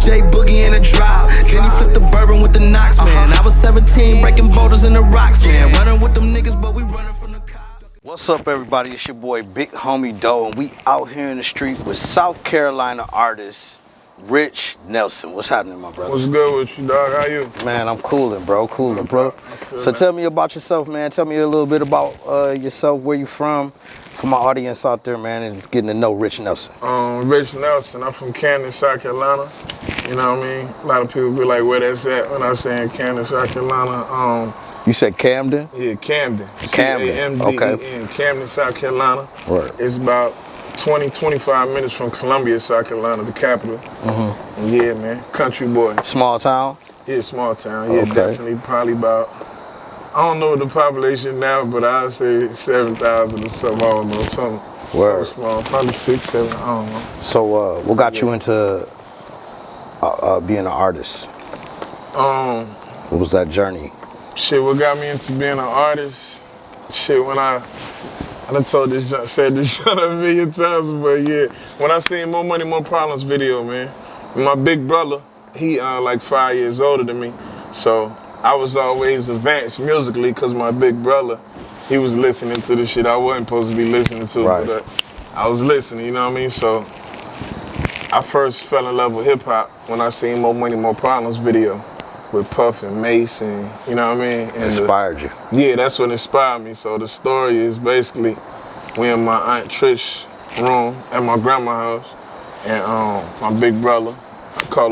J Boogie in a drop. Then he flipped the bourbon with the Knox, man. I was 17, breaking boulders in the rocks, man. Running with them niggas, but we running from the cops. What's up, everybody? It's your boy Big Homie Doe, and we out here in the street with South Carolina artist Rich Nelson. What's happening, my brother? What's good with you, dog? How you? Man, I'm coolin', bro. Coolin', bro. So tell me about yourself, man. Tell me a little bit about yourself, where you from, for my audience out there, man, and getting to know Rich Nelson. Rich Nelson. I'm from Camden, South Carolina. You know what I mean? A lot of people be like, where that's at when I say in Camden, South Carolina. You said Camden? Yeah, Camden. Camden. C-A-M-D-E-N, Okay. Camden, South Carolina. Right. It's about 25 minutes from Columbia, South Carolina, the capital. And yeah, man, country boy. Small town? Yeah, small town. Yeah, Okay. definitely. Probably about, I don't know the population now, but I'd say 7,000 or something. I don't know, something Word. so small. Probably 6, 7, I don't know. So what got you into being an artist? What was that journey? Shit, what got me into being an artist? Shit, when I done said this shit a million times, but yeah, when I seen More Money, More Problems video, man, my big brother, he like 5 years older than me, so I was always advanced musically because my big brother, he was listening to the shit I wasn't supposed to be listening to, Right. but I was listening, you know what I mean? So I first fell in love with hip hop when I seen More Money, More Problems video with Puff and Mace, and you know what I mean? And Inspired you? yeah, that's what inspired me. So the story is basically we in my Aunt Trish room at my grandma's house, and my big brother,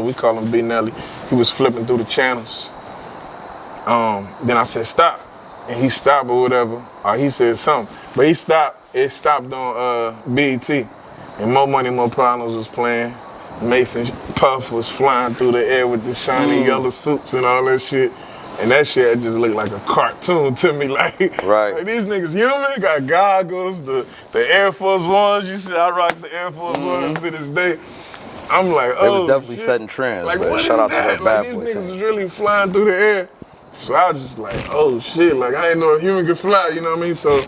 we call him B Nelly, he was flipping through the channels. Then I said stop, and he stopped or whatever, or he said something, but he stopped. It stopped on BET, and More Money, More Problems was playing. Mason Puff was flying through the air with the shiny yellow suits and all that shit. And that shit just looked like a cartoon to me. Like, Right. like these niggas human, got goggles, the Air Force Ones. You see, I rock the Air Force Ones to this day. I'm like, They oh, was definitely shit. setting trends, Like, man. what Shout is out to that bad Like, boy these niggas team. is really flying through the air. So I was just like, oh shit, like I didn't know a human could fly, you know what I mean? So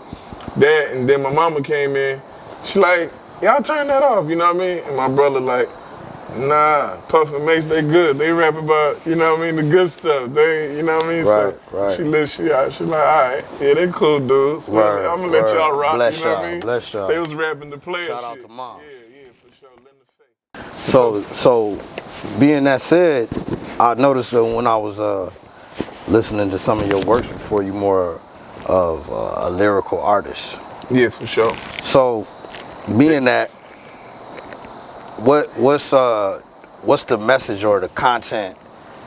that, and then my mama came in, she like, y'all turn that off, you know what I mean? And my brother like, nah, Puff and Mace, they good. They rap about, you know what I mean, the good stuff. They, you know what I mean? Right, so right. She like, all right, yeah, they cool dudes. Word, I'm gonna let word. y'all rock, Bless you know what y'all, I mean? bless y'all. They was rapping the player Shout out shit. to Mom. Yeah, for sure. Lend the fake. So being that said, I noticed that when I was listening to some of your works before, you more of a lyrical artist. Yeah, for sure. So being that, what's the message or the content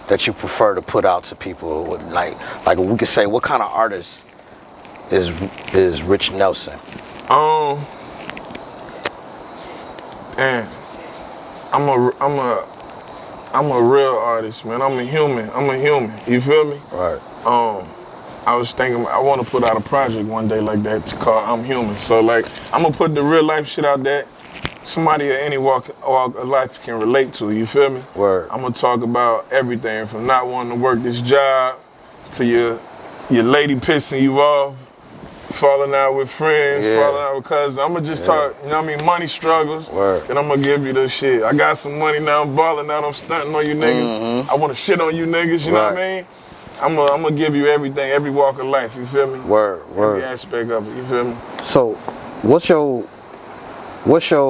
that you prefer to put out to people? Like we could say, what kind of artist is Rich Nelson? And I'm a real artist, man. I'm a human. You feel me? Right. I was thinking I want to put out a project one day like that to call I'm Human. So like I'm gonna put the real life shit out there. Somebody at any walk of life can relate to. You feel me? Word. I'm gonna talk about everything from not wanting to work this job to your lady pissing you off, falling out with friends, Yeah. falling out with cousins. I'm gonna just talk, you know what I mean, money struggles. Word. And I'm gonna give you the shit. I got some money now, I'm balling out, I'm stunting on you niggas. I wanna shit on you niggas, you know what I mean? I'm gonna give you everything, every walk of life, you feel me? Word. Every aspect of it, you feel me? So what's your,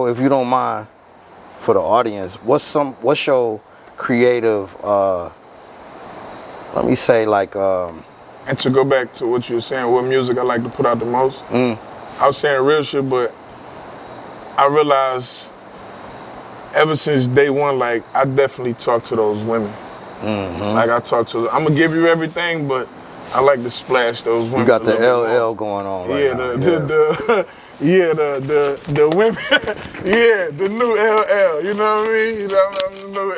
if you don't mind, for the audience, what's your creative, let me say, like, And to go back to what you were saying, what music I like to put out the most, I was saying real shit, but I realized ever since day one, like, I definitely talk to those women. Like, I'm gonna give you everything, but I like to splash those women. you got the a little bit more. LL going on right Yeah, now. the women, yeah, the new LL, you know what I mean? You know, I'm the new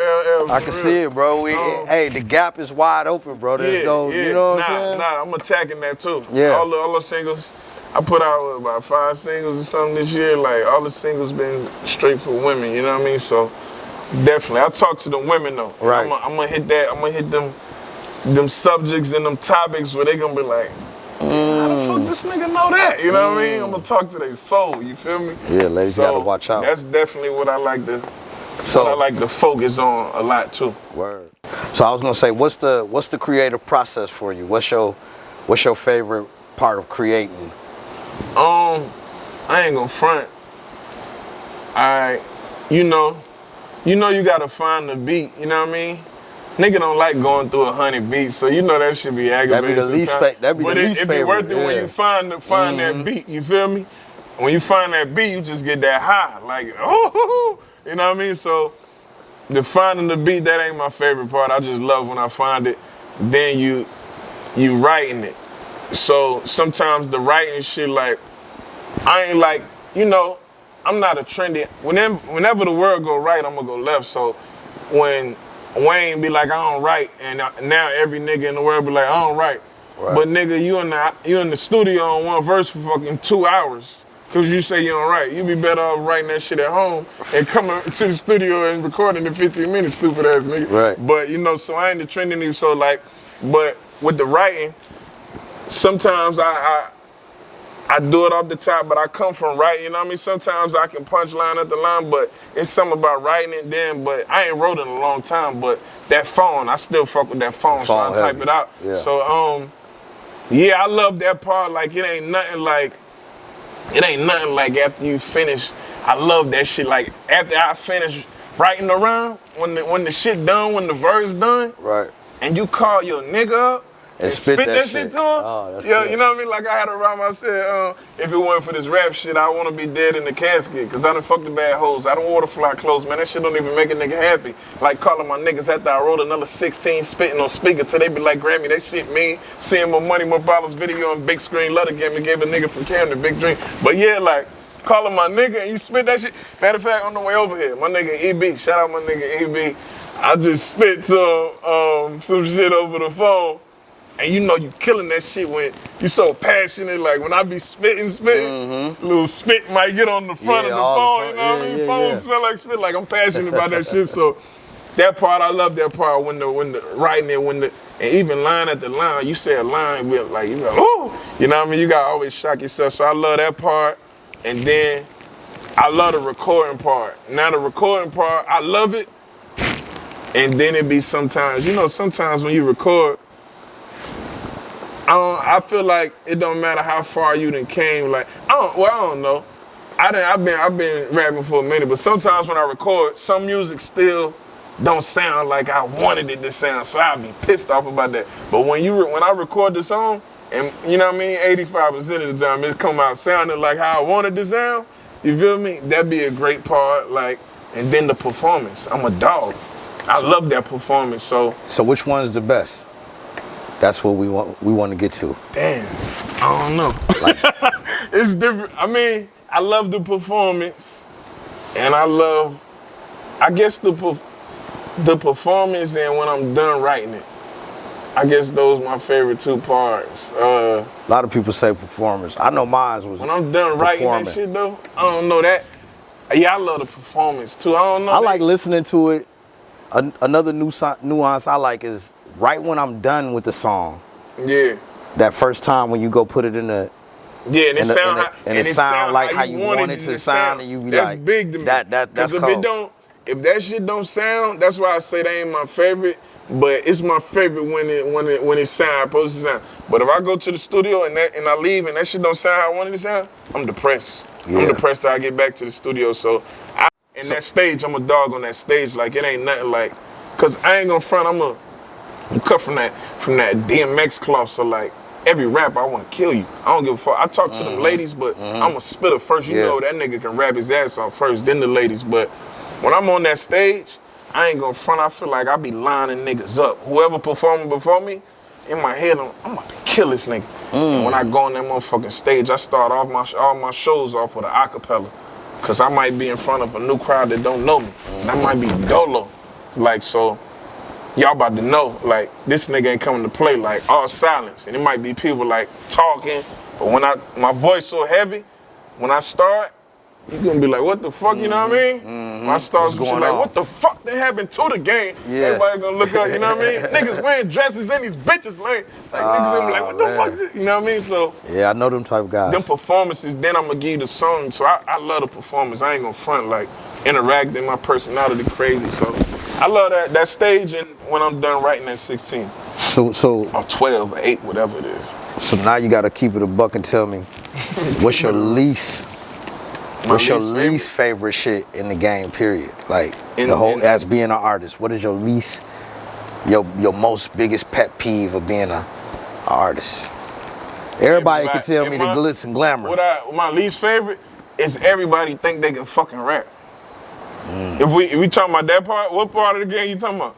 LL. I can see it, bro. Hey, the gap is wide open, bro. There's no, you know what I'm saying? Nah, I'm attacking that too. Yeah. All the singles, I put out about 5 singles or something this year. Like, all the singles been straight for women, you know what I mean? So, definitely, I talk to the women though. Right. I'm gonna hit that, I'm gonna hit them subjects and them topics where they gonna be like, how the fuck this nigga know that? You know what I mean? I'm gonna talk to their soul, you feel me? Yeah, ladies gotta watch out. That's definitely what I like to So I like to focus on a lot too. Word. So I was gonna say, what's the creative process for you? What's your favorite part of creating? I ain't gonna front. You know you gotta find the beat, you know what I mean? Nigga don't like going through 100 beats, so you know that should be aggravating. That'd be the least favorite. But it be worth it when you find that beat, you feel me? When you find that beat, you just get that high, like, oh, you know what I mean? So the finding the beat, that ain't my favorite part. I just love when I find it. Then you writing it. So sometimes the writing shit, like, I ain't like, I'm not a trendy. Whenever the world go right, I'm gonna go left. So when Wayne be like, I don't write, and now every nigga in the world be like, I don't write. Right. But nigga, you in the studio on one verse for fucking 2 hours, cause you say you don't write. You be better off writing that shit at home and coming to the studio and recording in 15 minutes, stupid ass nigga. Right. But so I ain't the trendy nigga. So like, but with the writing, sometimes I do it off the top, but I come from writing, you know what I mean? Sometimes I can punch line at the line, but it's something about writing it then, but I ain't wrote in a long time, but that phone, I still fuck with that phone, so I type it out. Yeah. So, yeah, I love that part. Like, it ain't nothing like after you finish, I love that shit. Like, after I finish writing around, when the shit done, when the verse done, right, and you call your nigga up, and spit that shit to him. Oh, that's yeah, good. You know what I mean? Like I had a rhyme, I said, if it wasn't for this rap shit, I want to be dead in the casket, because I done fucked the bad hoes. I don't water fly clothes, man. That shit don't even make a nigga happy. Like calling my niggas after I wrote another 16 spitting on speaker till they be like, Grammy, that shit mean. Seeing More Money, More Problems video on big screen, love again, me gave a nigga from Camden, big dream. But yeah, like, calling my nigga and you spit that shit. Matter of fact, on the way over here, my nigga EB, shout out my nigga EB, I just spit some shit over the phone. And you know you killing that shit when you so passionate. Like when I be spitting, little spit might get on the front of the phone. You know what I mean? Phones smell like spit. Like I'm passionate about that shit. So that part, I love that part when the writing it, and even line at the line. You say a line with like you go, ooh, you know what I mean? You gotta always shock yourself. So I love that part, and then I love the recording part. Now the recording part, I love it, and then it be sometimes, sometimes when you record. I feel like it don't matter how far you done came. Like I don't know. I've been rapping for a minute, but sometimes when I record, some music still don't sound like I wanted it to sound. So I'll be pissed off about that. But when I record the song, and you know what I mean, 85% of the time it come out sounding like how I wanted to sound. You feel me? That'd be a great part. Like, and then the performance. I'm a dog. I love that performance. So which one is the best? That's what we want to get to. Damn, I don't know. Like, it's different. I mean, I love the performance, and I guess the performance and when I'm done writing it. I guess those my favorite two parts. A lot of people say performance. I know mine was when I'm done writing that shit though. I don't know that. Yeah, I love the performance too. I don't know. I like listening to it. Another nuance I like is right when I'm done with the song. Yeah. That first time when you go put it in the. Yeah, and it sound like how you want it to sound, and you be that's like, big to me. That's cold. If that shit don't sound, that's why I say that ain't my favorite. But it's my favorite when it sound supposed to sound. But if I go to the studio and I leave and that shit don't sound how I want it to sound, I'm depressed. Yeah. I'm depressed till I get back to the studio. So that stage, I'm a dog on that stage. Like it ain't nothing like, cause I ain't gonna front. I'm cut from that DMX cloth. So like every rapper, I want to kill you. I don't give a fuck. I talk to them ladies, but I'm a spitter first. You know that nigga can rap his ass off first, then the ladies. But when I'm on that stage, I ain't gonna front. I feel like I be lining niggas up. Whoever performing before me, in my head, I'm about to kill this nigga. And when I go on that motherfucking stage, I start off all my shows off with an acapella. Cause I might be in front of a new crowd that don't know me. And I might be dolo. Like, so y'all about to know, like, this nigga ain't coming to play, like, all silence. And it might be people, like, talking. But when my voice so heavy, when I start, you gonna be like, what the fuck, you know what I mean? When I start some shit like, what the fuck that happened to the game? Yeah. Everybody gonna look up, you know what I mean? Niggas wearing dresses and these bitches lame. Like, niggas gonna be like, what the fuck? You know what I mean? So, yeah, I know them type of guys. Them performances, then I'm gonna give you the song. So I love the performance. I ain't gonna front, like, interacting, my personality crazy. So I love that stage, and when I'm done writing at 16. So Or 12, or 8, whatever it is. So now you gotta keep it a buck and tell me, what's your least favorite shit in the game? Period. Like as being an artist, what is your least, your most biggest pet peeve of being a artist? Everybody can tell me the glitz and glamour. My least favorite is everybody think they can fucking rap. If we talking about that part, what part of the game you talking about?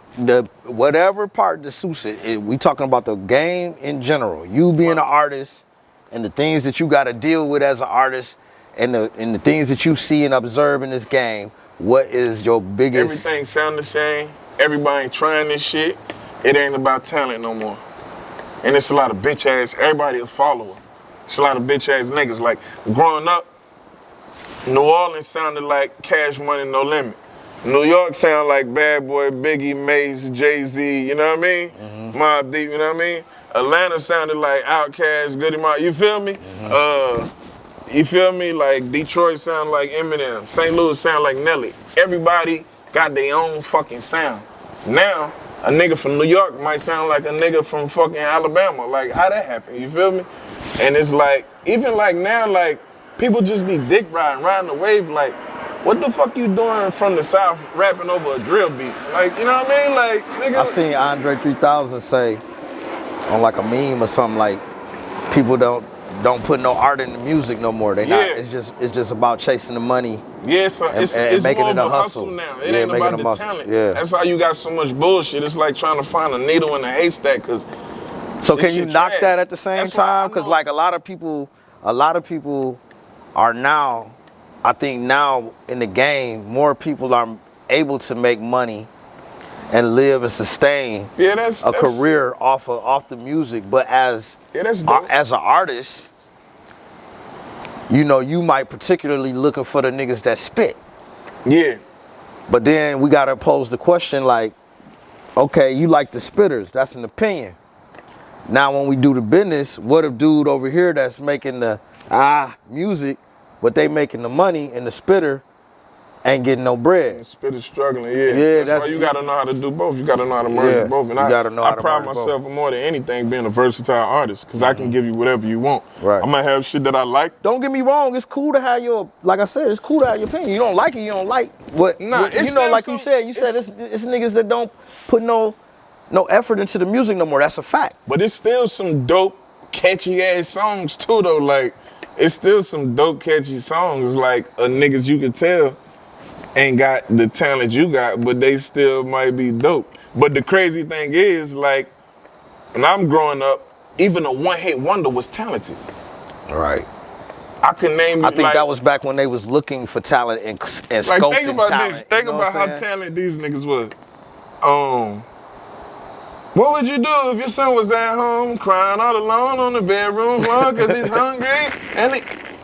Whatever part that suits it. We talking about the game in general. You being an artist and the things that you got to deal with as an artist and the things that you see and observe in this game. What is your biggest? Everything sound the same. Everybody trying this shit. It ain't about talent no more. And it's a lot of bitch ass. Everybody a follower. It's a lot of bitch ass niggas. Like growing up, New Orleans sounded like Cash Money, No Limit. New York sound like Bad Boy, Biggie, Mace, Jay-Z, you know what I mean? Mm-hmm. Mobb Deep, you know what I mean? Atlanta sounded like Outkast, Goody Mob, you feel me? Mm-hmm. You feel me? Like Detroit sound like Eminem. St. Louis sound like Nelly. Everybody got their own fucking sound. Now, a nigga from New York might sound like a nigga from fucking Alabama. Like, how that happen, you feel me? And it's like, even like now, like, people just be dick riding the wave, like, what the fuck you doing from the South rapping over a drill beat? Like, you know what I mean? Like, nigga. I seen Andre 3000 say on like a meme or something like, people don't put no art in the music no more. They not. It's just about chasing the money. Yeah, so it's making more it of a hustle now. It ain't about the talent. Yeah. That's why you got so much bullshit. It's like trying to find a needle in a haystack. Cause so can you knock that at the same time? Because like a lot of people are now. I think now in the game, more people are able to make money and live and sustain a career off the music. But as an artist, you know, you might particularly looking for the niggas that spit. Yeah. But then we gotta pose the question like, okay, you like the spitters, that's an opinion. Now when we do the business, what if dude over here that's making the music, but they making the money and the spitter ain't getting no bread. The spitter's struggling, that's why you gotta know how to do both. You gotta know how to merge both. And I pride myself more than anything being a versatile artist, because I can give you whatever you want. Right. I'm gonna have shit that I like. Don't get me wrong, it's cool to have like I said, it's cool to have your opinion. You don't like it, you don't like what, you know, like you said it's niggas that don't put no effort into the music no more. That's a fact. But it's still some dope, catchy ass songs too though. Like, it's still some dope, catchy songs, like niggas you can tell ain't got the talent you got, but they still might be dope. But the crazy thing is, like, when I'm growing up, even a one-hit wonder was talented. Right. I could name you. I think that was back when they was looking for talent and scoping like, think about talent. This. Think about how talented these niggas was. What would you do if your son was at home crying all alone on the bedroom floor because he's hungry? And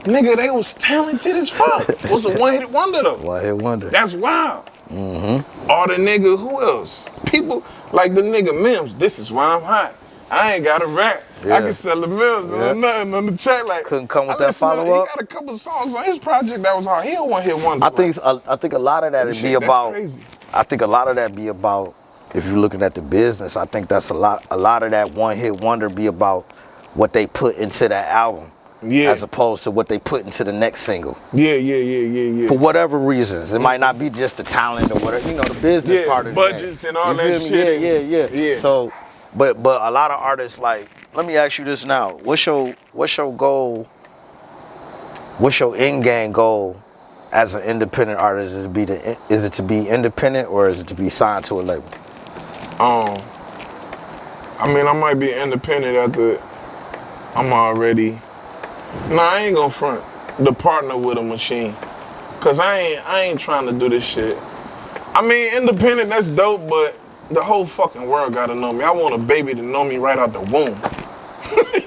nigga, they was talented as fuck. It was a one-hit wonder though. One-hit wonder. That's wild. Mm-hmm. Or the nigga, who else? People like the nigga Mims. This is why I'm hot. I ain't got to rap. I can sell the Mims and nothing on the track. Like, couldn't come with that follow-up. He got a couple songs on his project that was hard. He a one-hit wonder. I think a lot of that would be about. Crazy. I think a lot of that be about. If you're looking at the business, I think that's a lot of that one-hit wonder be about what they put into that album, as opposed to what they put into the next single. Yeah. For whatever reasons, it might not be just the talent or whatever, you know, the business part of it. Budgets and all that shit. Yeah. So, but a lot of artists, like, let me ask you this now: what's your goal? What's your end game goal as an independent artist? Is it to be independent or is it to be signed to a label? I mean, I might be independent after I'm already. Nah, I ain't gonna front. The partner with a machine, cause I ain't trying to do this shit. I mean, independent, that's dope, but the whole fucking world gotta know me. I want a baby to know me right out the womb.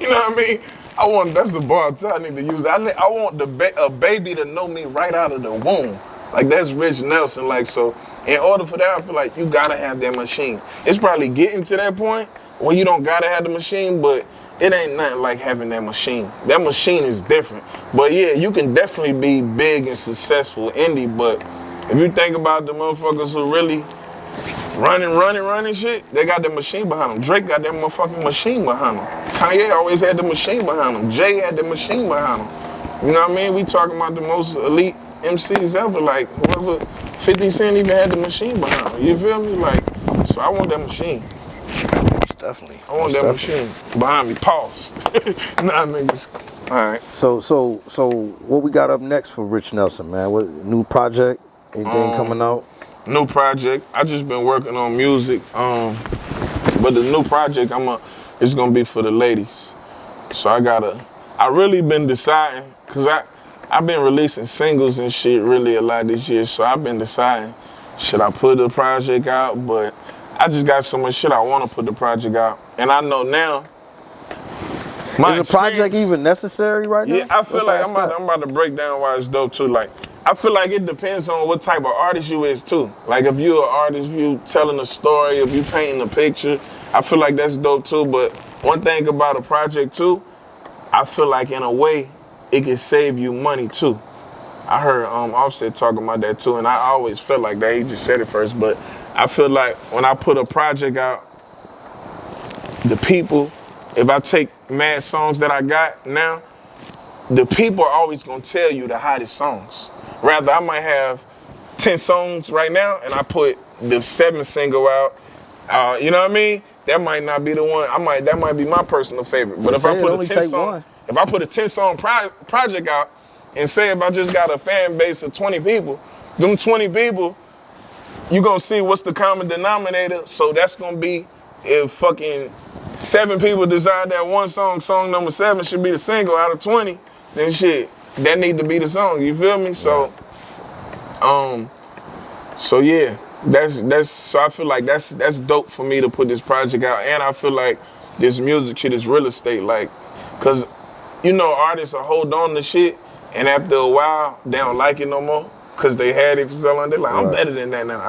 You know what I mean? That's the bar I need to use. I want a baby to know me right out of the womb. Like, that's Rich Nelson. Like, so in order for that, I feel like you gotta have that machine. It's probably getting to that point where you don't gotta have the machine, but it ain't nothing like having that machine. That machine is different. But yeah, you can definitely be big and successful indie, but If you think about the motherfuckers who really running shit, they got the machine behind them. Drake got that motherfucking machine behind him. Kanye always had the machine behind him. Jay had the machine behind him. You know what I mean? We talking about the most elite MCs ever. Like, whoever, 50 Cent even had the machine behind him. You feel me? Like, so I want that machine. Definitely. I want that machine behind me. Pause. Nah, niggas. All right. So what we got up next for Rich Nelson, man? What new project? Anything coming out? New project. I just been working on music. But the new project it's gonna be for the ladies. So I really been deciding, cause I've been releasing singles and shit really a lot this year. So I've been deciding, should I put the project out? But I just got so much shit I want to put the project out, and I know now. Is the project even necessary right now? Yeah, I feel like I'm about to break down why it's dope too. Like, I feel like it depends on what type of artist you is too. Like, if you're an artist, if you telling a story, if you painting a picture, I feel like that's dope too. But one thing about a project too, I feel like in a way, it can save you money too. I heard Offset talking about that too, and I always felt like that. He just said it first, but I feel like when I put a project out, the people, if I take mad songs that I got now, the people are always gonna tell you the hottest songs. Rather, I might have 10 songs right now, and I put the 7th single out. You know what I mean? That might not be the one. That might be my personal favorite. But if I put a 10 song project out, and say if I just got a fan base of 20 people, them 20 people, you gonna see what's the common denominator. So that's gonna be, if fucking 7 people decide that one song number 7 should be the single out of 20, then shit, that need to be the song. You feel me? So, so yeah, that's. So I feel like that's dope for me to put this project out, and I feel like this music shit is real estate, like, cause you know artists will hold on to shit, and after a while they don't like it no more. Cause they had it for so long, they're like, I'm better than that now.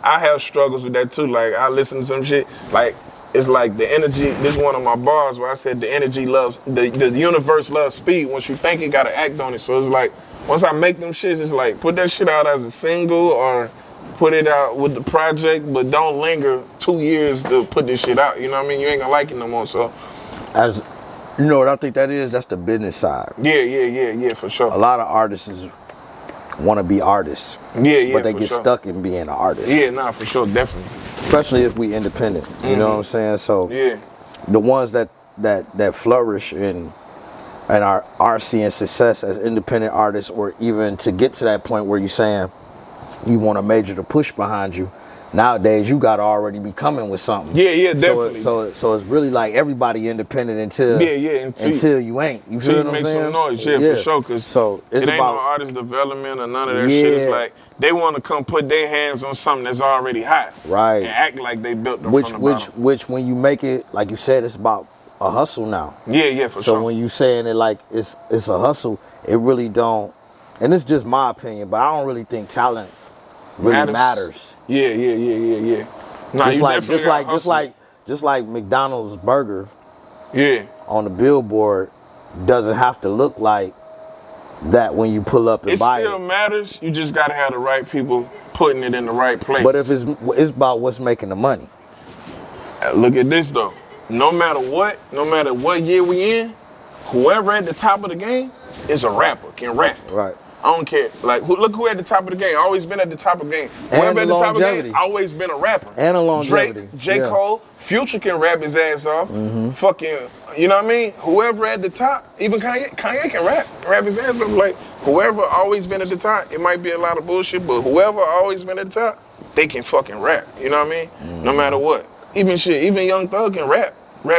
I have struggles with that too. Like, I listen to some shit, like, it's like the energy, this is one of my bars where I said the energy loves, the universe loves speed. Once you think it, gotta act on it. So it's like, once I make them shits, it's like, put that shit out as a single or put it out with the project, but don't linger 2 years to put this shit out. You know what I mean? You ain't gonna like it no more, so. As you know what I think that is? That's the business side. Yeah, for sure. A lot of artists want to be artists. Yeah, but they get stuck in being an artist. Yeah, nah, for sure, definitely. Especially if we independent. You know what I'm saying? So yeah, the ones that flourish and are seeing success as independent artists, or even to get to that point where you're saying you want a major to push behind you. Nowadays, you gotta already be coming with something. Yeah, definitely. So it's really like everybody independent until you ain't. You feel what I'm saying? Make some noise, for sure. Cause so it's it ain't about no artist development or none of that shit. It's like they want to come put their hands on something that's already hot, right? And act like they built them from the bottom. Which when you make it, like you said, it's about a hustle now. Yeah, for sure. So when you saying it like it's a hustle, it really don't. And it's just my opinion, but I don't really think talent really matters. Yeah. Nah, just like McDonald's burger. Yeah. On the billboard doesn't have to look like that when you pull up and buy it. It still matters. You just gotta have the right people putting it in the right place. But if it's about what's making the money. Look at this though. No matter what year we in, whoever at the top of the game is a rapper, can rap. Right. I don't care. Like, look who at the top of the game. Always been at the top of the game. Whoever at the top of the game, always been a rapper. And a longevity. Drake, J. Cole, Future can rap his ass off. Fucking, you know what I mean? Whoever at the top, even Kanye can rap his ass off. Like, whoever always been at the top, it might be a lot of bullshit, but whoever always been at the top, they can fucking rap. You know what I mean? No matter what. Even Young Thug can rap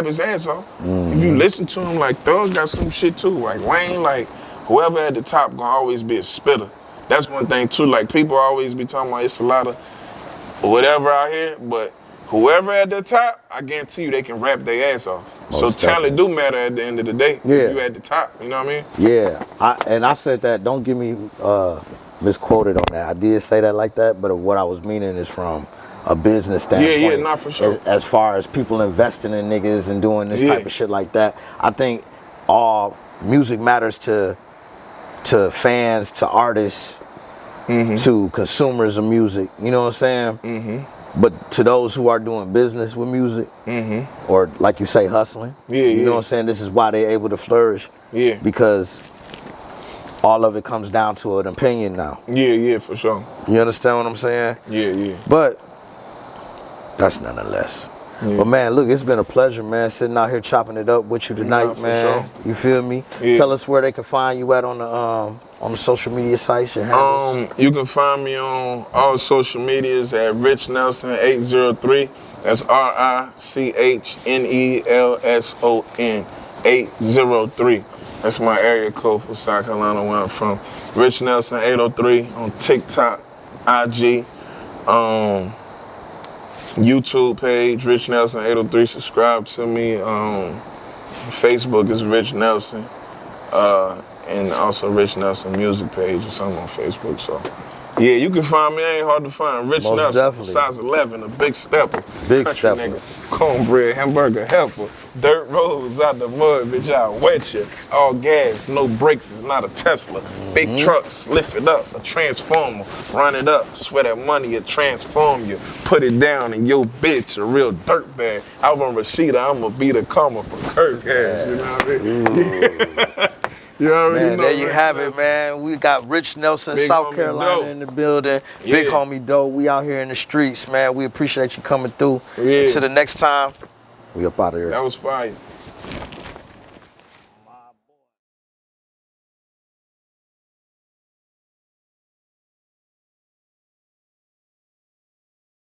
his ass off. If you listen to him, like, Thug got some shit too. Like, Wayne, like, whoever at the top gonna always be a spitter. That's one thing too. Like, people always be talking about it's a lot of whatever out here, but whoever at the top, I guarantee you they can rap their ass off. So talent do matter at the end of the day. Yeah. If you at the top, you know what I mean? Yeah. I said that. Don't get me misquoted on that. I did say that like that, but what I was meaning is from a business standpoint. Yeah, not for sure. As far as people investing in niggas and doing this type of shit like that, I think all music matters to fans, to artists, to consumers of music. You know what I'm saying? But to those who are doing business with music, or like you say, hustling, you know what I'm saying? This is why they're able to flourish. Yeah. Because all of it comes down to an opinion now. Yeah, for sure. You understand what I'm saying? Yeah. But that's nonetheless. But man, look, it's been a pleasure, man, sitting out here chopping it up with you tonight, man. Sure. You feel me? Yeah. Tell us where they can find you at on the social media sites, your handles. You can find me on all social medias at Rich Nelson 803. That's RICHNELSON 803. That's my area code for South Carolina, where I'm from. Rich Nelson 803 on TikTok, IG, YouTube page, Rich Nelson 803. Subscribe to me. Facebook is Rich Nelson. And also Rich Nelson music page or something on Facebook. So, yeah, you can find me. Ain't hard to find. Rich Most Nelson, definitely. size 11, a big stepper. Big Country stepper. nigga, cornbread, hamburger, helper, dirt roads out the mud, bitch, I'll wet you. All gas, no brakes, it's not a Tesla. Big trucks, lift it up, a transformer, run it up, sweat that money, it transform you. Put it down and yo bitch, a real dirt bag. I want Rashida, I'ma be the karma for Kirk ass, you know what I mean? You already Man, know, there you Rich have it, Nelson. man. We got Rich Nelson, Big South homie Carolina Doe. in the building. Yeah. Big homie Doe. We out here in the streets, man. We appreciate you coming through. Yeah. Until the next time, we up out of here. That was fire.